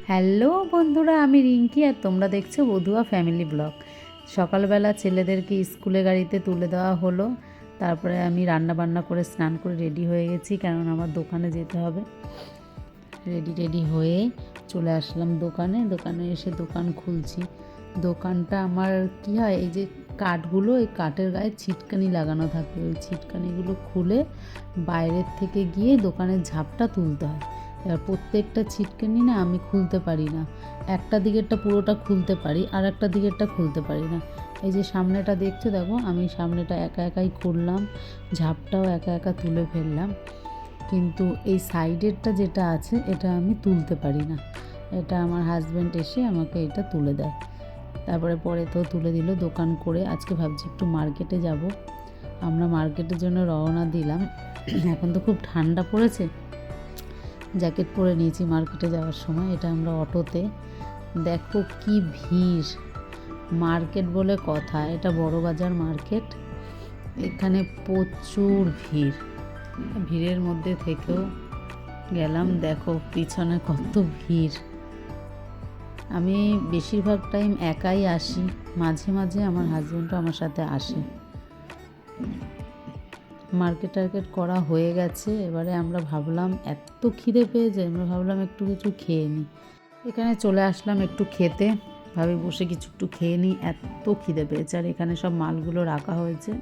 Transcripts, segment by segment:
Hello বন্ধুরা, আমি রিঙ্কি আর তোমরা দেখছো বধুয়া ফ্যামিলি ব্লগ। সকালবেলা ছেলেদেরকে স্কুলে গাড়িতে তুলে দেওয়া হলো, তারপরে আমি রান্না বান্না করে স্নান করে রেডি হয়ে গেছি, কারণ আমার দোকানে যেতে হবে। রেডি হয়ে চলে আসলাম দোকানে এসে দোকান খুলছি। দোকানটা আমার কি হয়, এই যে কাঠগুলো, এই কাঠের গায়ে ছিটকানি লাগানো থাকে, ওই ছিটকানিগুলো খুলে বাইরের থেকে গিয়ে দোকানের ঝাপটা তুলতে হয়। এবার প্রত্যেকটা ছিটকানি না আমি খুলতে পারি না, একটা দিকেরটা পুরোটা খুলতে পারি আর একটা দিকেরটা খুলতে পারি না। এই যে সামনেটা দেখছো, দেখো আমি সামনেটা একাই খুললাম, ঝাপটাও একা তুলে ফেললাম, কিন্তু এই সাইডেরটা যেটা আছে এটা আমি তুলতে পারি না। এটা আমার হাজব্যান্ড এসে আমাকে এটা তুলে দেয়, তারপরে পরে তো তুলে দিল দোকান করে। আজকে ভাবছি একটু মার্কেটে যাব, আমরা মার্কেটের জন্য রওনা দিলাম। এখন তো খুব ঠান্ডা পড়েছে, জ্যাকেট পরে নিয়েছি মার্কেটে যাওয়ার সময়। এটা আমরা অটোতে, দেখো কি ভিড়, মার্কেট বলে কথা, এটা বড় বাজার মার্কেট, এখানে প্রচুর ভিড়। ভিড়ের মধ্যে থেকেও গেলাম, দেখো পিছনে কত ভিড়। আমি বেশিরভাগ টাইম একাই আসি, মাঝে মাঝে আমার হাজব্যান্ডও আমার সাথে আসে। মার্কেট করা হয়ে গেছে, এবারে আমরা ভাবলাম এত খিদে পেয়েছে, আমরা ভাবলাম একটু কিছু খেয়ে নিই। এখানে চলে আসলাম একটু খেতে, ভাবি বসে কিছু একটু খেয়ে নিই, এত খিদে পেয়েছে। আর এখানে সব মালগুলো রাখা হয়েছে।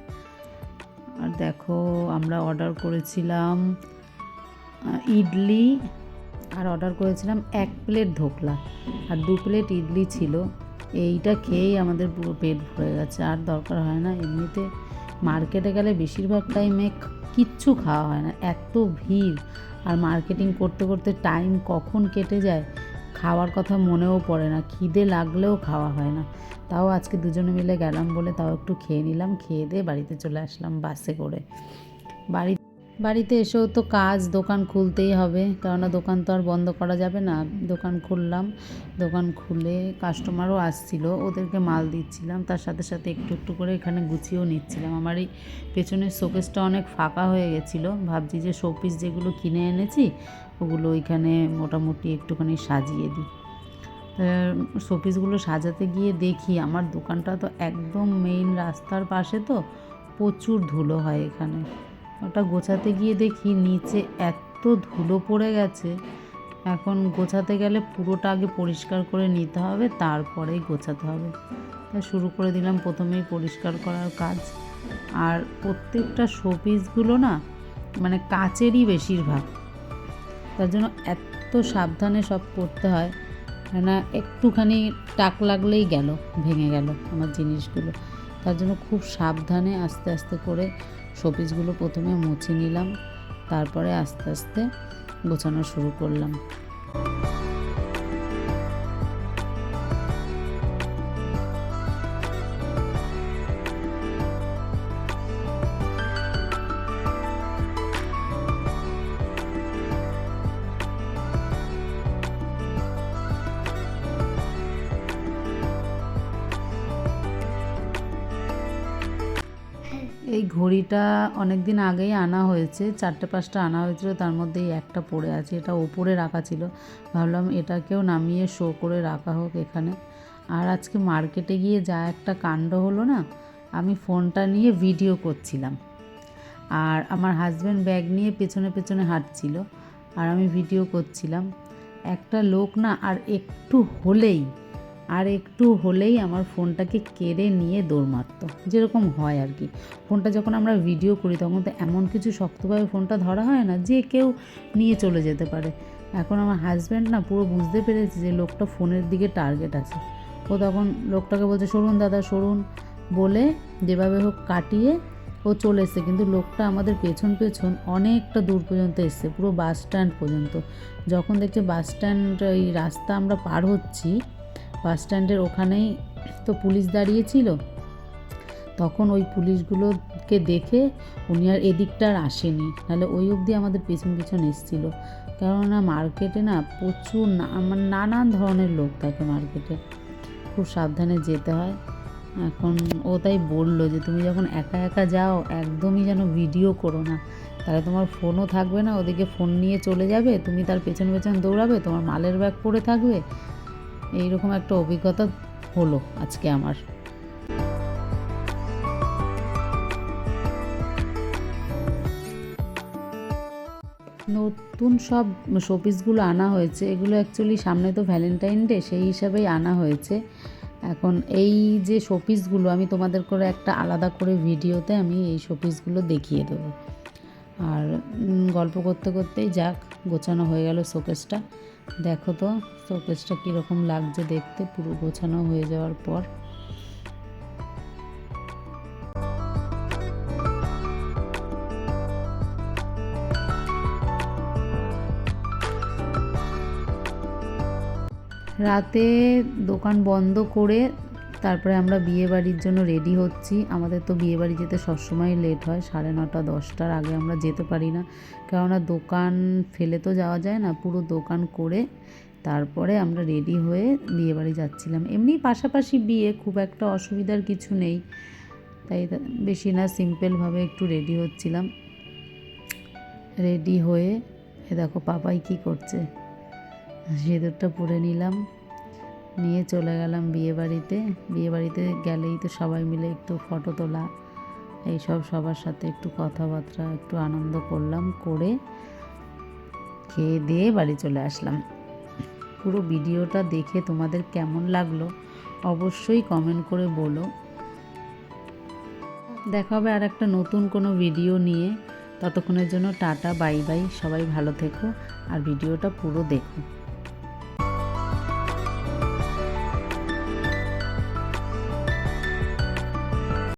আর দেখো আমরা অর্ডার করেছিলাম ইডলি, আর অর্ডার করেছিলাম 1 প্লেট ধোকলা আর 2 প্লেট ইডলি ছিল। এইটা খেয়েই আমাদের পুরো পেট ভরে গেছে, আর দরকার হয় না। এমনিতে মার্কেটে গেলে বেশিরভাগ টাইমে কিচ্ছু খাওয়া হয় না, এত ভিড়, আর মার্কেটিং করতে করতে টাইম কখন কেটে যায় খাওয়ার কথা মনেও পড়ে না, খিদে লাগলেও খাওয়া হয় না। তাও আজকে দুজনে মিলে গেলাম বলে তাও একটু খেয়ে নিলাম, খেয়ে দিয়ে বাড়িতে চলে আসলাম বাসে করে। বাড়িতে এসেও তো কাজ, দোকান খুলতেই হবে, কেননা দোকান তো আর বন্ধ করা যাবে না। দোকান খুললাম, দোকান খুলে কাস্টমারও আসছিল, ওদেরকে মাল দিচ্ছিলাম, তার সাথে সাথে একটু করে এখানে গুছিয়েও নিচ্ছিলাম। আমার এই পেছনের শোকেসটা অনেক ফাঁকা হয়ে গেছিলো, ভাবছি যে শোপিস যেগুলো কিনে এনেছি ওগুলো ওইখানে মোটামুটি একটুখানি সাজিয়ে দিই। শোপিসগুলো সাজাতে গিয়ে দেখি আমার দোকানটা তো একদম মেইন রাস্তার পাশে, তো প্রচুর ধুলো হয় এখানে। ওটা গোছাতে গিয়ে দেখি নিচে এত ধুলো পড়ে গেছে, এখন গোছাতে গেলে পুরোটা আগে পরিষ্কার করে নিতে হবে, তারপরেই গোছাতে হবে। তাই শুরু করে দিলাম প্রথমেই পরিষ্কার করার কাজ। আর প্রত্যেকটা শোপিসগুলো না মানে কাচেরই বেশিরভাগ, তার জন্য এত সাবধানে সব করতে হয়, না একটুখানি টাক লাগলেই গেল, ভেঙে গেল আমার জিনিসগুলো। তার জন্য খুব সাবধানে আস্তে আস্তে করে শোপিসগুলো প্রথমে মুছে নিলাম, তারপরে আস্তে আস্তে গোছানো শুরু করলাম। এই ঘড়িটা অনেক দিন আগেই আনা হয়েছে, 4-5টা আনা হয়েছিল, তার মধ্যে এই একটা পড়ে আছে, এটা ওপরে রাখা ছিল, ভাবলাম এটাকেও নামিয়ে শো করে রাখা হোক এখানে। আর আজকে মার্কেটে গিয়ে যা একটা কাণ্ড হলো না, আমি ফোনটা নিয়ে ভিডিও করছিলাম, আর আমার হাজব্যান্ড ব্যাগ নিয়ে পেছনে হাঁটছিল, আর আমি ভিডিও করছিলাম। একটা লোক না আর একটু হলেই আমার ফোনটাকে কেড়ে নিয়ে দৌড় মারতো, যেরকম হয় আর কি। ফোনটা যখন আমরা ভিডিও করি তখন তো এমন কিছু শক্তভাবে ফোনটা ধরা হয় না যে কেউ নিয়ে চলে যেতে পারে। এখন আমার হাজব্যান্ড না পুরো বুঝতে পেরেছে যে লোকটা ফোনের দিকে টার্গেট আছে। ও তখন লোকটাকে বলছে, সরুন দাদা সরুন, বলে যেভাবে হোক কাটিয়ে ও চলে এসছে। কিন্তু লোকটা আমাদের পেছন অনেকটা দূর পর্যন্ত এসছে, পুরো বাস স্ট্যান্ড পর্যন্ত। যখন দেখছে বাস স্ট্যান্ড, এই রাস্তা আমরা পার হচ্ছি, বাস স্ট্যান্ডের ওখানেই তো পুলিশ দাঁড়িয়েছিল, তখন ওই পুলিশগুলোকে দেখে উনি আর এদিকটা আর আসেনি, নাহলে ওই অবধি আমাদের পেছন এসেছিলো। কেননা মার্কেটে না প্রচুর নানান ধরনের লোক থাকে মার্কেটে, খুব সাবধানে যেতে হয়। এখন ও তাই বললো যে তুমি যখন একা যাও একদমই যেন ভিডিও করো না, তাহলে তোমার ফোনও থাকবে না, ওদিকে ফোন নিয়ে চলে যাবে, তুমি তার পেছন পেছন দৌড়াবে, তোমার মালের ব্যাগ পড়ে থাকবে। এইরকম একটা অভিজ্ঞতা হলো আজকে আমার। নতুন সব শোপিসগুলো আনা হয়েছে, এগুলো অ্যাকচুয়ালি সামনে তো ভ্যালেন্টাইন ডে, সেই হিসাবেই আনা হয়েছে। এখন এই যে শোপিসগুলো আমি তোমাদের করে একটা আলাদা করে ভিডিওতে আমি এই শোপিসগুলো দেখিয়ে দেবো। আর গল্প করতে করতেই যাক গোছানো হয়ে গেল শোকেসটা। দেখো তো শোকেসটা কীরকম লাগছে দেখতে পুরো গোছানো হয়ে যাওয়ার পর। রাতে দোকান বন্ধ করে তারপরে আমরা বিয়েবাড়ির জন্য রেডি হচ্ছি। আমাদের তো বিয়েবাড়ি যেতে সবসময় লেট হয়, 9:30 10টার আগে আমরা যেতে পারি না, কেননা দোকান ফেলে তো যাওয়া যায় না। পুরো দোকান করে তারপরে আমরা রেডি হয়ে বিয়েবাড়ি যাচ্ছিলাম। এমনি পাশাপাশি বিয়ে, খুব একটা অসুবিধার কিছু নেই, তাই বেশি না সিম্পলভাবে একটু রেডি হচ্ছিলাম। রেডি হয়ে দেখো পাপাই কি করছে, সিঁদুরটা পরে নিলাম, নিয়ে চলে গেলাম বিয়েবাড়িতে। বিয়েবাড়িতে গেলেই তো সবাই মিলে একটু ফটো তোলা, এইসব সবার সাথে একটু কথাবার্তা, একটু আনন্দ করলাম, করে খেয়ে দিয়ে বাড়ি চলে আসলাম। পুরো ভিডিওটা দেখে তোমাদের কেমন লাগলো অবশ্যই কমেন্ট করে বলো। দেখা হবে আর একটা নতুন কোনো ভিডিও নিয়ে। ততক্ষণের জন্য টাটা, বাই বাই, সবাই ভালো থেকো আর ভিডিওটা পুরো দেখো।